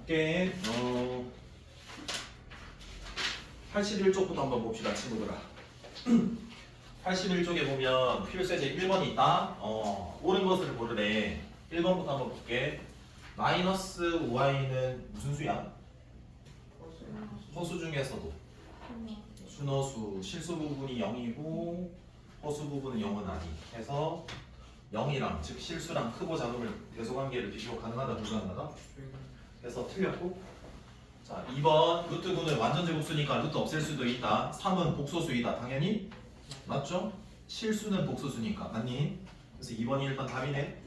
볼게. 81쪽부터 한번 봅시다, 친구들아. 81쪽에 보면 필수제 1번이 있다. 옳은 것을 고르래. 1번부터 한번 볼게. 마이너스 5y는 무슨 수야? 허수 중에서도 순허수, 실수 부분이 0이고 허수 부분은 0은 아니 해서 0이랑 즉 실수랑 크고 작음을 대소관계를 비교 가능하다 불가능하다? 그래서 틀렸고. 자 2번 루트 9는 완전 제곱수니까 루트 없앨 수도 있다. 3은 복소수이다. 당연히 맞죠? 실수는 복소수니까 맞니? 그래서 2번이 일단 답이네.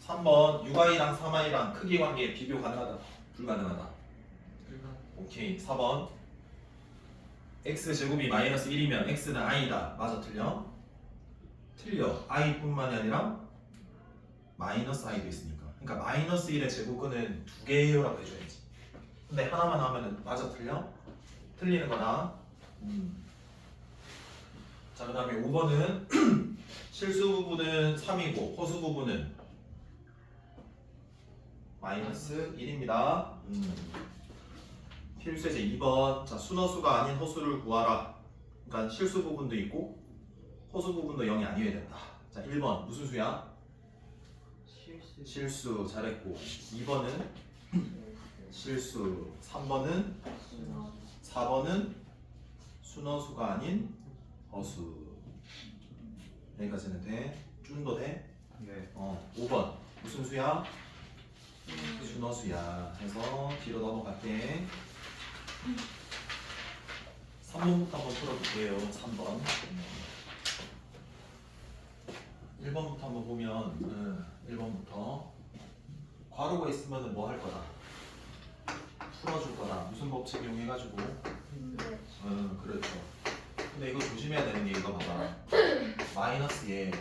3번 6i랑 3i랑 크기 관계 비교 가능하다 불가능하다? 오케이. 4번 x제곱이 마이너스 1이면 x는 i다. 맞아 틀려? 틀려. i뿐만이 아니라 마이너스 i도 있으니까. 그러니까 마이너스 1의 제곱근은 두 개요라고 해줘야지. 근데 하나만 하면은 맞아 틀려? 틀리는 거다. 자 그 다음에 5번은 실수 부분은 3이고 허수 부분은 마이너스 1입니다. 필수제 2번. 자 순허수가 아닌 허수를 구하라. 그러니까 실수 부분도 있고 허수 부분도 0이 아니어야 된다. 자 1번 무슨 수야? 실수 잘했고 2번은 실수 3번은 4번은 순허수가 아닌 허수. 여기까지는 돼? 쭌도 돼? 네. 5번 무슨 수야? 순허수야 해서 뒤로 넘어갈게. 3번부터 한번 풀어볼게요. 3번 1번부터 한번 보면 1번부터 괄호가 있으면 뭐 할 거다? 풀어줄 거다. 무슨 법칙 이용해가지고? 그렇죠. 근데 이거 조심해야 되는 게 이거 봐봐. 마이너스에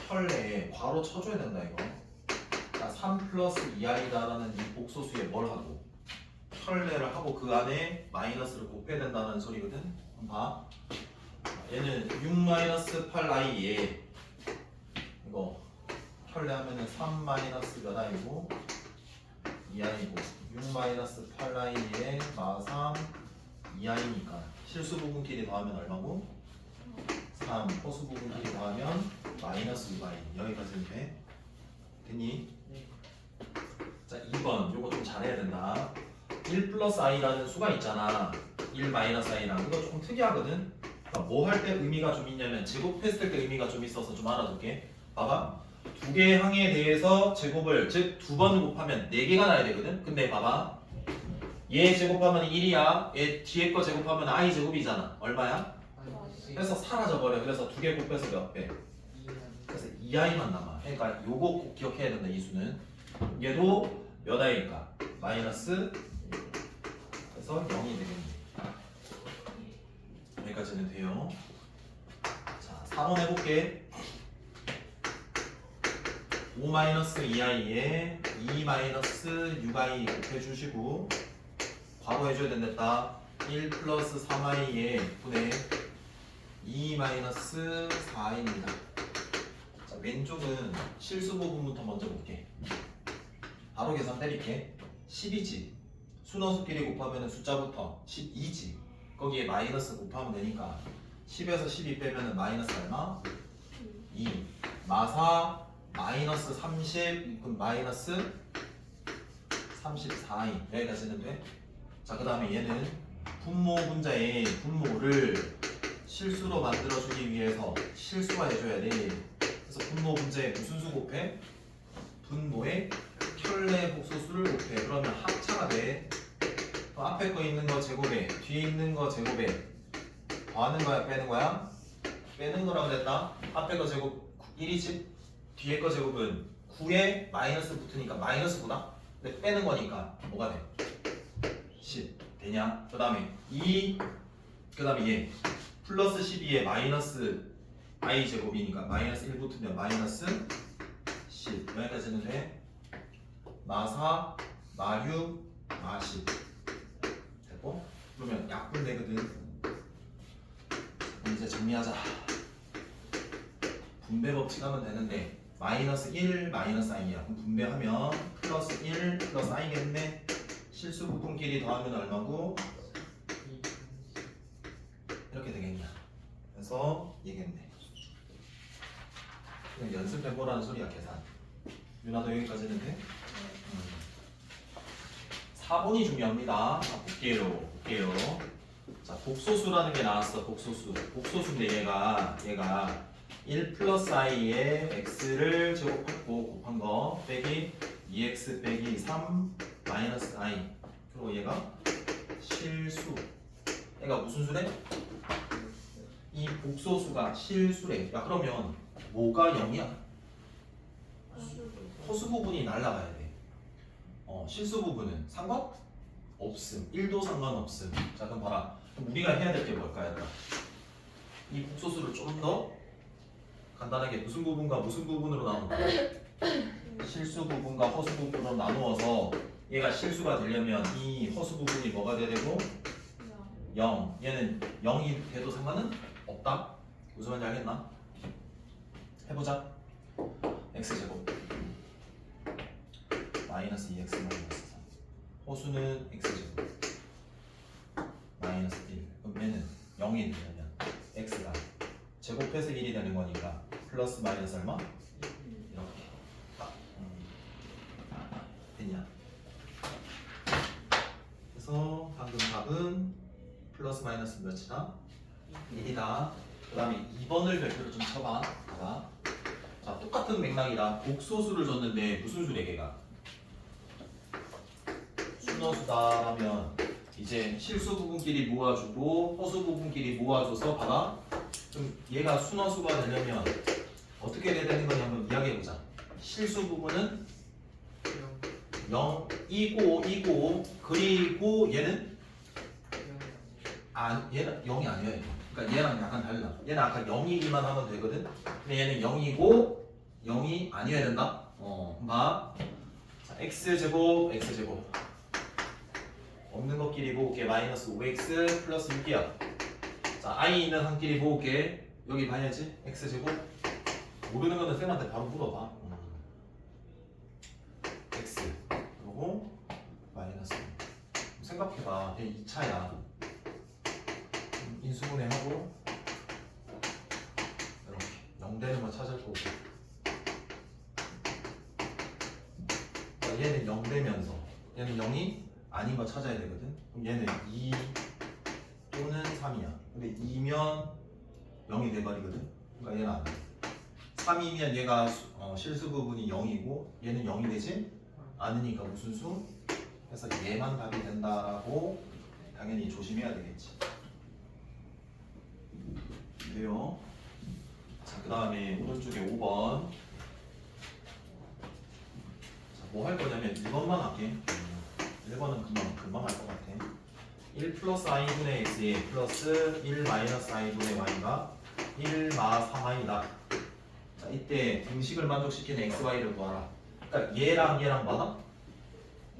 혈내에 괄호 쳐줘야 된다 이거. 그러니까 3 플러스 2i다라는 이 복소수에 뭘 하고 혈내를 하고 그 안에 마이너스를 곱해야 된다는 소리거든. 한번 봐. 얘는 6 마이너스 8i에 이거 혈내 하면은 3 마이너스 몇 i고 2i고 6 마이너스 8i에 마3 2i니까 실수 부분끼리 더하면 얼마고? 3 허수 부분끼리 더하면 마이너스 6i. 여기까지는 돼? 됐니? 자 2번 요거 좀 잘해야 된다. 1 플러스 i라는 수가 있잖아. 1 마이너스 i랑 이거 조금 특이하거든. 그러니까 뭐 할 때 의미가 좀 있냐면 제곱했을 때 의미가 좀 있어서 좀 알아둘게. 봐봐. 두 개의 항에 대해서 제곱을 즉 두 번 곱하면 4개가 나야 되거든. 근데 봐봐. 얘 제곱하면 1이야. 얘 뒤에 거 제곱하면 i 제곱이잖아. 얼마야? 그래서 사라져버려. 그래서 두 개 곱해서 몇 배? 그래서 2i만 남아. 그러니까 요거 꼭 기억해야 된다. 이 수는 얘도 몇 i일까? 마이너스. 그래서 0이 되겠네. 여기까지는 돼요. 자 4번 해볼게. 5 마이너스 2i에 2 마이너스 6i 곱해주시고 괄호 해줘야 된다. 1 플러스 3i에 분의 2 마이너스 4입니다. 자 왼쪽은 실수 부분부터 먼저 볼게. 바로 계산 때릴게. 10이지. 순허수끼리 곱하면 숫자부터 12지. 거기에 마이너스 곱하면 되니까 10에서 12 빼면 마이너스 얼마? 2 마4 마이너스 30 그럼 마이너스 34이 여기까지는 돼? 자 그 다음에 얘는 분모 분자의 분모를 실수로 만들어주기 위해서 실수가 해줘야 돼. 그래서 분모 분자에 무슨 수 곱해? 분모에 혈내 복소수를 곱해. 그러면 합차가 돼. 앞에 거 있는 거 제곱에 뒤에 있는 거 제곱에 더하는 거야 빼는 거야? 빼는 거라고 그랬다. 앞에 거 제곱 1이지 뒤에 거 제곱은 9에 마이너스 붙으니까 마이너스 9다. 근데 빼는 거니까 뭐가 돼? 10 되냐? 그 다음에 2 그 다음에 얘 플러스 12에 마이너스 i 제곱이니까 마이너스 1 붙으면 마이너스 10 여기까지는 돼? 마4 마6 마10 됐고 그러면 약분 되거든. 이제 정리하자. 분배 법칙 하면 되는데 마이너스 1 마이너스 i야. 그럼 분배하면 플러스 1 플러스 i겠네. 실수 부분끼리 더하면 얼마고? 이렇게 되겠냐. 그래서 얘겠네. 그냥 연습해보라는 소리야, 계산. 유나도 여기까지 했는데? 4번이 중요합니다. 자, 볼게요. 자, 복소수라는 게 나왔어. 복소수. 복소수인데 얘가 1 플러스 i에 x를 제곱했고 곱한 거 빼기 2x 빼기 3 마이너스 i. 그리고 얘가 실수. 얘가 무슨 수래? 이 복소수가 실수래. 야, 그러면 뭐가 0이야? 허수 부분이 날라가야 돼. 실수 부분은 상관없음. 1도 상관없음. 자, 그럼 봐라. 그럼 우리가 해야 될 게 뭘까, 얘들아? 이 복소수를 좀 더 간단하게 무슨 부분과 무슨 부분으로 나눈다? 실수 부분과 허수 부분으로 나누어서 얘가 실수가 되려면 이 허수 부분이 뭐가 돼야 되고? 0. 얘는 0이 돼도 상관은 없다. 무슨 말인지 알겠나? 해보자. x제곱 마이너스 2x 마이너스 3. 호수는 x제곱 마이너스 1. 그럼 얘는 0이 되려면 x가 제곱해서 1이 되는 거니까 플러스 마이너스 얼마? 이렇게 됐냐? 그래서 방금 답은 플러스 마이너스 몇이다? 1이다. 그 다음에 2번을 별표로 좀 쳐봐. 봐봐. 자, 똑같은 맥락이다. 복소수를 줬는데 무슨 수래 걔가? 순어수다 하면 이제 실수 부분끼리 모아주고 허수 부분끼리 모아줘서 봐봐. 그럼 얘가 순어수가 되려면 어떻게 돼야 되는 거냐 한번 이야기해보자. 실수 부분은 0이고 그리고 얘는 얘는 0이 아니에요. 그러니까 얘랑 약간 달라. 얘는 아까 0이기만 하면 되거든. 근데 얘는 0이고 0이 아니어야 된다. 봐. 자, x제곱 없는 것끼리 모을게. 마이너스 5x 플러스 6이야. 자, i 있는 한끼리 모을게. 여기 봐야지. x제곱 모르는 거는 쌤한테 바로 물어봐. x 그리고 마이너스 생각해봐. 얘 2차야. 인수분해하고 이렇게 0 되는 거 찾을 거고, 얘는 0 되면서 얘는 0이 아닌 거 찾아야 되거든. 그럼 얘는 2 또는 3이야. 근데 2면 0이 돼버리거든. 그러니까 얘는 안 돼. 3이면 얘가 실수 부분이 0이고 얘는 0이 되지 않으니까 무슨 수? 그래서 얘만 답이 된다라고 당연히 조심해야 되겠지. 그래요. 자, 그 다음에 오른쪽에 5번. 자, 뭐 할 거냐면 1번만 할게. 1번은 금방 할 것 같아. 1 플러스 i분의 x에 플러스 1 마이너스 i분의 y가 1 마 3i다. 자, 이때 등식을 만족시키는 xy를 구하라. 그러니까 얘랑 뭐다?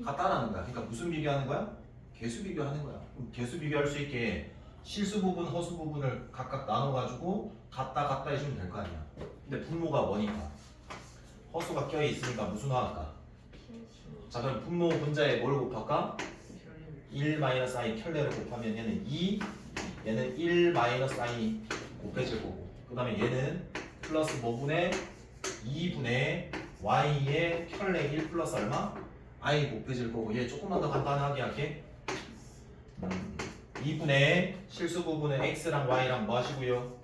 같다라는 거야. 그러니까 무슨 비교하는 거야? 개수 비교하는 거야. 그럼 개수 비교할 수 있게 실수 부분, 허수 부분을 각각 나눠가지고 같다 해주면 될 거 아니야. 근데 분모가 뭐니까? 허수가 껴있으니까 무슨 화할까? 자, 그럼 분모 분자에 뭘 곱할까? 1 마이너스 i 켤레를 곱하면 얘는 2, 얘는 1 마이너스 i 곱해질 거고, 그 다음에 얘는 플러스 뭐분의 2분의 y의 켤레 1 플러스 얼마? i 곱해질 거고, 얘 조금만 더 간단하게 할게. 2분의 실수 부분은 x랑 y랑 뭐 하시고요?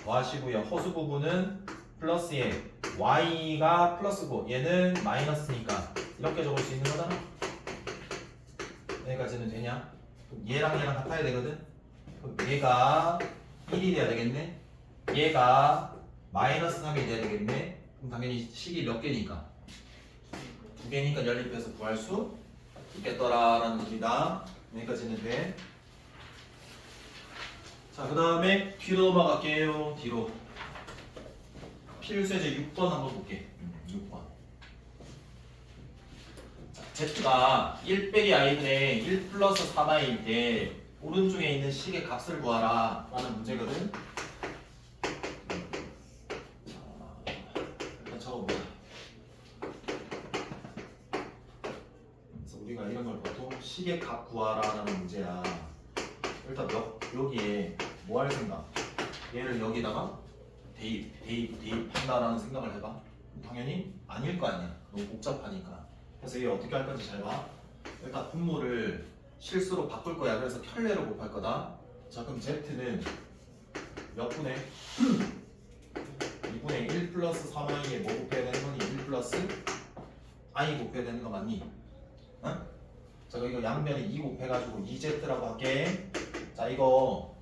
허수 부분은 플러스에 y가 플러스고 얘는 마이너스니까 이렇게 적을 수 있는 거잖아. 여기까지는 되냐? 얘랑 같아야 되거든. 그럼 얘가 1이 돼야 되겠네. 얘가 마이너스 3이 돼야 되겠네. 그럼 당연히 식이 몇 개니까? 2개니까 연립해서 구할 수 있겠더라라는 소리다. 여기까지는 돼. 자, 그 다음에 뒤로 넘어갈게요. 뒤로. 필수예제 6번 한번 볼게. 6번. 자, z가 1 빼기 i분의 1 플러스 3i일 때 오른쪽에 있는 식의 값을 구하라 라는 문제거든. 일단 적어보자. 그래서 우리가 이렇게 식의 값 구하라라는 문제야. 일단 여기에 뭐 할 생각? 얘를 여기다가 대입한다라는 생각을 해봐. 당연히 아닐 거 아니야. 너무 복잡하니까. 그래서 얘 어떻게 할 건지 잘 봐. 일단 분모를 실수로 바꿀 거야. 그래서 켤레로 곱할 거다. 자, 그럼 Z는 몇 분의 2분의 1 플러스 3i에 뭐 곱해야 되는 거니? 1 플러스 i 곱해야 되는 거 맞니? 응? 자, 이거 양변에 2 곱해가지고 2z라고 할게. 자, 이거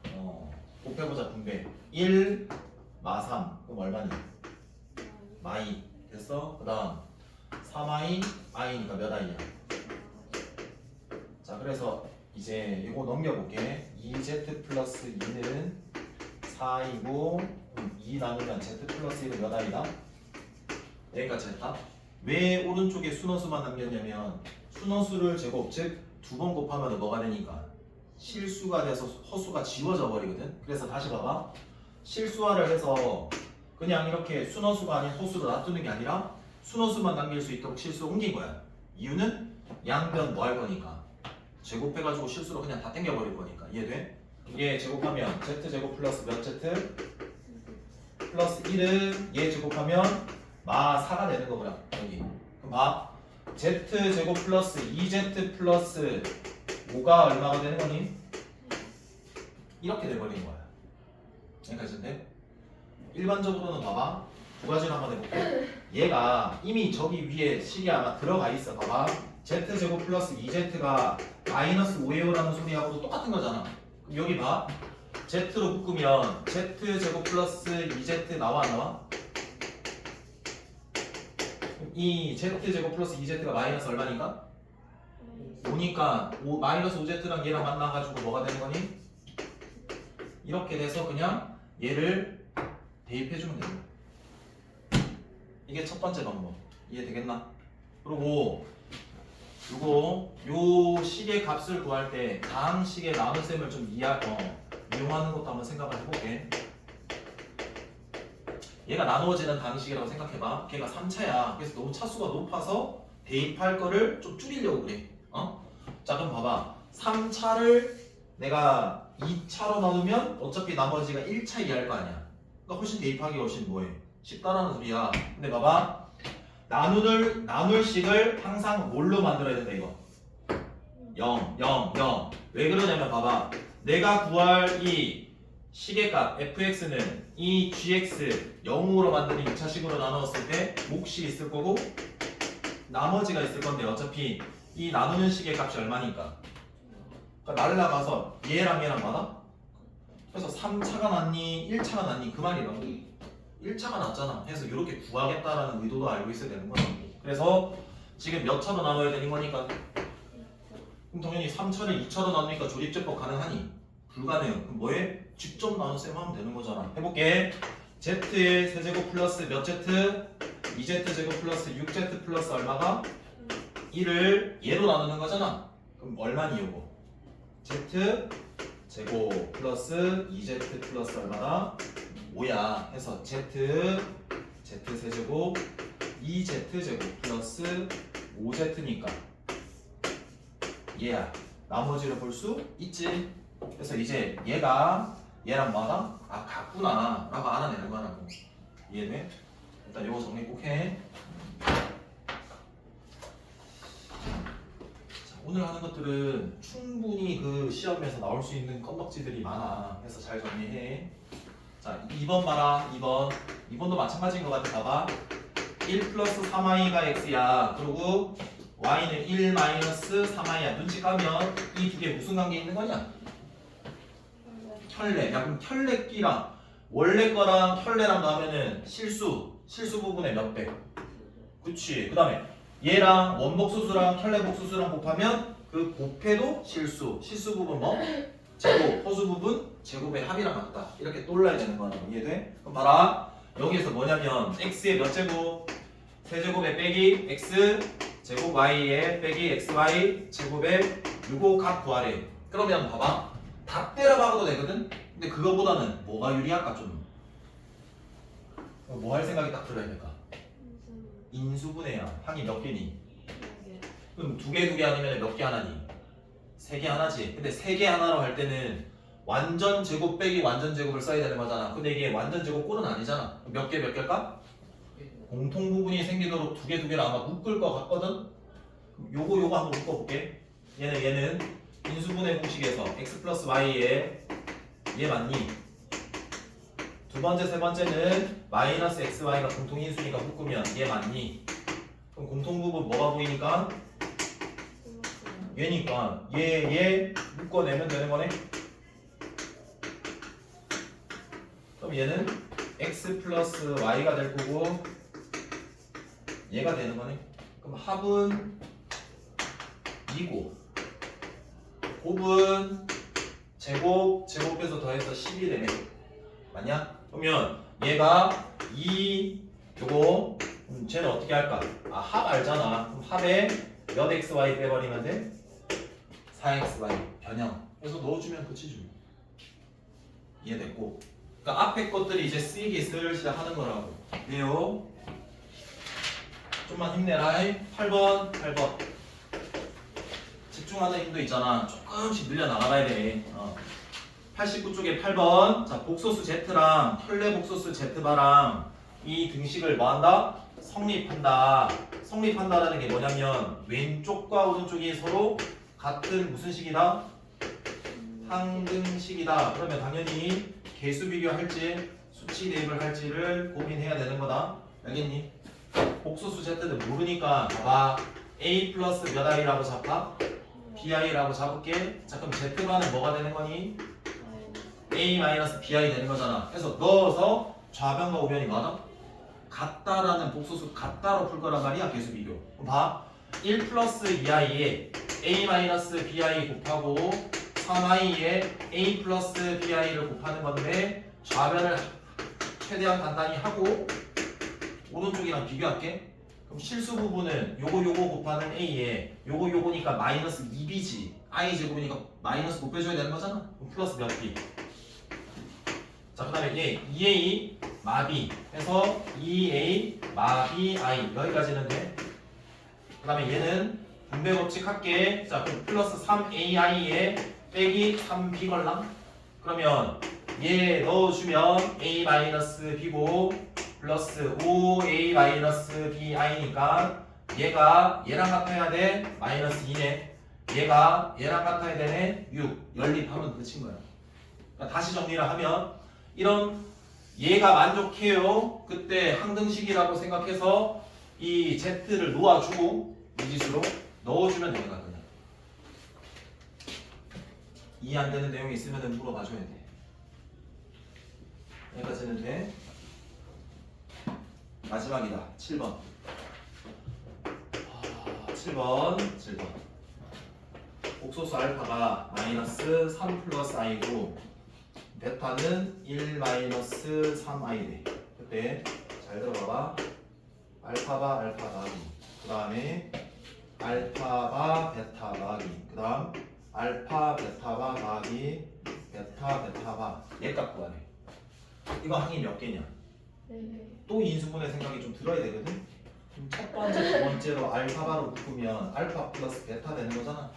곱해보자. 분배 1 마 3 그럼 얼마니? 마이 됐어? 그 다음 3i i니까 몇 i야? 자, 그래서 이제 이거 넘겨볼게. 2z 플러스 2는 4i고 2 나누면 z 플러스 1은 몇 i다? 여기까지 했다. 왜 오른쪽에 순원수만 남겼냐면 순원수를 제곱 즉 두 번 곱하면 뭐가 되니까 실수가 돼서 허수가 지워져 버리거든. 그래서 다시 봐봐. 실수화를 해서 그냥 이렇게 순원수가 아닌 허수로 놔두는 게 아니라 순원수만 남길 수 있도록 실수를 옮긴 거야. 이유는 양변 뭐 할 거니까 제곱해가지고 실수로 그냥 다 땡겨버릴 거니까. 이해돼? 얘 제곱하면 z제곱 플러스 몇 z? 플러스 1은 얘 제곱하면 마 4가 되는 거구나. 여기 그럼 봐. z제곱 플러스 2z 플러스 5가 얼마가 되는 거니? 이렇게 돼버린 거야. 여기까지인데 일반적으로는 봐봐. 두 가지로 한번 해볼게. 얘가 이미 저기 위에 식이 아마 들어가 있어. 봐봐. z제곱 플러스 2z가 마이너스 5예요라는 소리하고도 똑같은 거잖아. 그럼 여기 봐. z로 묶으면 z제곱 플러스 2z 나와 안 나와? 이 z제곱 플러스 2z가 마이너스 얼마니까? 5니까 마이너스 5z랑 얘랑 만나가지고 뭐가 되는 거니? 이렇게 돼서 그냥 얘를 대입해주면 됩니다. 이게 첫 번째 방법. 이해되겠나? 그리고 요 식의 값을 구할 때 다항식의 나눗셈을 좀 이용하는 것도 한번 생각을 해볼게. 얘가 나누어지는 다항식이라고 생각해봐. 걔가 3차야. 그래서 너무 차수가 높아서 대입할 거를 좀 줄이려고 그래. 자, 그럼 봐봐. 3차를 내가 2차로 나누면 어차피 나머지가 1차 이하일 거 아니야. 그러니까 훨씬 대입하기가 훨씬 뭐해? 쉽다라는 소리야. 근데 봐봐. 나눌 식을 항상 뭘로 만들어야 된다 이거. 0, 0, 0. 왜 그러냐면 봐봐. 내가 구할 이 식의 값 fx는 이 gx 0으로 만드는 2차식으로 나누었을 때 몫이 있을 거고 나머지가 있을 건데 어차피 이 나누는 식의 값이 얼마니까. 그러니까 날라가서 얘랑 얘랑 맞아? 그래서 3차가 낫니 1차가 낫니 그 말이라고. 1차가 낫잖아. 그래서 이렇게 구하겠다라는 의도도 알고 있어야 되는 거야. 그래서 지금 몇 차로 나눠야 되는 거니까? 그럼 당연히 3차를 2차로 나누니까 조립제법 가능하니? 불가능. 그럼 뭐해? 직접 나눗셈 하면 되는 거잖아. 해볼게. z의 세제곱 플러스 몇 z? 2z제곱 플러스 6z 플러스 얼마가? 1을 얘로 나누는 거잖아. 그럼 얼마니 요거? z 제곱 플러스 2z 플러스 얼마다? 5야. 해서 z 세제곱 2z제곱 플러스 5z니까 얘야. 나머지를 볼 수 있지. 그래서 이제 얘가 얘랑 뭐하다? 아, 같구나 라고 알아내는 거라고. 이해돼? 일단 요거 정리 꼭 해. 자, 오늘 하는 것들은 충분히 그 시험에서 나올 수 있는 건덕지들이 많아. 그래서 잘 정리해. 자, 2번 봐라. 2번도 마찬가지인 것 같아. 봐봐. 1 플러스 3i가 x야. 그리고 y는 1 마이너스 3i야. 눈치 까면 이 두 개 무슨 관계 있는 거냐? 켤레. 야, 그럼 켤레끼랑 원래 거랑 켤레랑 나오면은 실수 부분의 몇 배? 그치. 그 다음에 얘랑 원복수수랑 켤레복수수랑 곱하면 그 곱해도 실수 부분 뭐? 제곱, 허수 부분 제곱의 합이랑 같다. 이렇게 떠올라야 되는 거라고. 이해돼? 그럼 봐라. 여기에서 뭐냐면 x의 몇 제곱? 세제곱에 빼기 x 제곱 y에 빼기 xy 제곱에 요거 값 구하래. 그러면 봐봐. 다 때려 박아도 되거든? 근데 그거보다는 뭐가 유리할까 좀? 뭐 할 생각이 딱 들어야 될까? 인수분해야. 항이 몇 개니? 그럼 두 개 아니면 몇 개 하나니? 세 개 하나지. 근데 세 개 하나로 할 때는 완전 제곱 빼기 완전 제곱을 써야 되는 거잖아. 근데 이게 완전 제곱 꼴은 아니잖아. 몇 개일까? 공통 부분이 생기도록 두 개를 아마 묶을 것 같거든. 요거 한번 묶어볼게. 얘는 인수분해 공식에서 x 플러스 y에 얘 맞니? 두 번째, 세 번째는 마이너스 xy가 공통 인수니까 묶으면 얘 맞니? 그럼 공통 부분 뭐가 보이니까? 얘니까 얘 묶어내면 되는 거네. 그럼 얘는 x 플러스 y가 될 거고 얘가 되는 거네. 그럼 합은 2고 곱은 제곱해서 더해서 10이 되네. 맞냐? 그러면 얘가 2 요거 쟤는 어떻게 할까? 합 알잖아. 그럼 합에 몇 xy 빼버리면 돼? 4xy 변형. 그래서 넣어주면 끝이지. 이해됐고. 그러니까 앞에 것들이 이제 쓰이기 슬슬 하는 거라고. 네요. 좀만 힘내라. 8번. 집중하는 힘도 있잖아. 조금씩 늘려 나가야 돼. 89쪽에 8번. 자, 복소수 Z랑 혈내 복소수 Z바랑 이 등식을 뭐한다? 성립한다. 성립한다라는 게 뭐냐면 왼쪽과 오른쪽이 서로 같은 무슨 식이다? 항등식이다. 그러면 당연히 개수 비교할지 수치 대입을 할지를 고민해야 되는 거다. 알겠니? 복소수 Z는 모르니까 봐봐. A 플러스 몇 i라고 잡아? bi라고 잡을게. 자, 그럼 Z바는 뭐가 되는 거니? a 마이너스 bi 되는 거잖아. 그래서 넣어서 좌변과 우변이 뭐다? 같다라는 복소수 같다로 풀 거란 말이야. 개수 비교. 그럼 봐. 1 플러스 2i에 a 마이너스 bi 곱하고 3i에 a 플러스 bi를 곱하는 건데 좌변을 최대한 간단히 하고 오른쪽이랑 비교할게. 그럼 실수 부분은 요거 곱하는 a에 요거니까 마이너스 2b지. i 제곱이니까 마이너스 곱해줘야 되는 거잖아. 그럼 플러스 몇 b. 자, 그 다음에 얘 2a 마비 해서 2a 마비 i 여기까지는 돼. 그 다음에 얘는 분배 법칙 할게. 자, 그럼 플러스 3ai에 빼기 3b 걸랑. 그러면 얘 넣어주면 a 마이너스 b고 플러스 5a 마이너스 bi니까 얘가 얘랑 같아야 돼. 마이너스 2네. 얘가 얘랑 같아야 되네. 6. 연립하면 끝인 거야. 그러니까 다시 정리를 하면 이런 얘가 만족해요. 그때 항등식이라고 생각해서 이 z를 놓아주고 무지수로 넣어주면 되는 거야. 그냥 이해 안 되는 내용이 있으면 물어봐줘야 돼. 여기까지는 돼. 마지막이다. 7번. 7번. 복소수 알파가 마이너스 3 플러스 i고 베타는 1 마이너스 3i래. 그때 잘 들어봐봐. 알파바 알파 더하기. 그 다음에 알파바 베타 더하기. 그 다음 알파 베타바 더하기 베타 베타바. 얘 값 구하네. 이거 항이 몇 개냐? 또 인수분해 생각이 좀 들어야 되거든. 그럼 첫 번째, 두 번째로 알파바로 묶으면 알파 플러스 베타 되는 거잖아.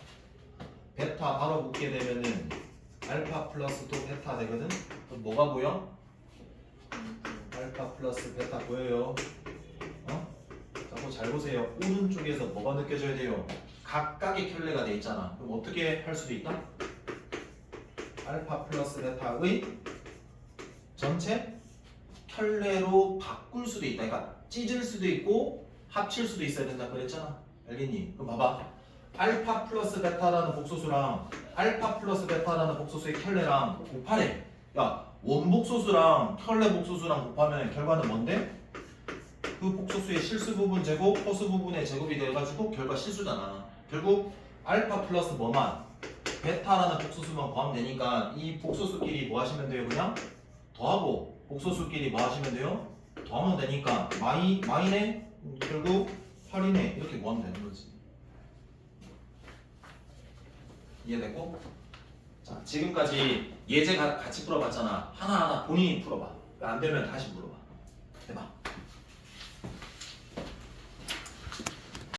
베타 바로 묶게 되면은 알파 플러스 또 베타 되거든. 그럼 뭐가 보여? 알파 플러스 베타 보여요. 자, 그거 잘 보세요. 오른쪽에서 뭐가 느껴져야 돼요? 각각의 켤레가 돼 있잖아. 그럼 어떻게 할 수도 있다? 알파 플러스 베타의 전체 켤레로 바꿀 수도 있다. 그러니까 찢을 수도 있고 합칠 수도 있어야 된다 그랬잖아. 알겠니? 그럼 봐봐. 알파 플러스 베타라는 복소수랑 알파 플러스 베타라는 복소수의 켤레랑 곱하래. 야, 원복소수랑 켤레 복소수랑 곱하면 결과는 뭔데? 그 복소수의 실수 부분 제곱, 허수 부분의 제곱이 돼가지고 결과 실수잖아. 결국 알파 플러스 뭐만? 베타라는 복소수만 구하면 되니까 이 복소수끼리 뭐 하시면 돼요? 그냥 더하고 복소수끼리 뭐 하시면 돼요? 더하면 되니까 마이네? 결국 8이네. 이렇게 구하면 되는 거지. 이해됐고? 자, 지금까지 예제 같이 풀어봤잖아. 하나하나 본인이 풀어봐. 안 되면 다시 물어봐. 해봐.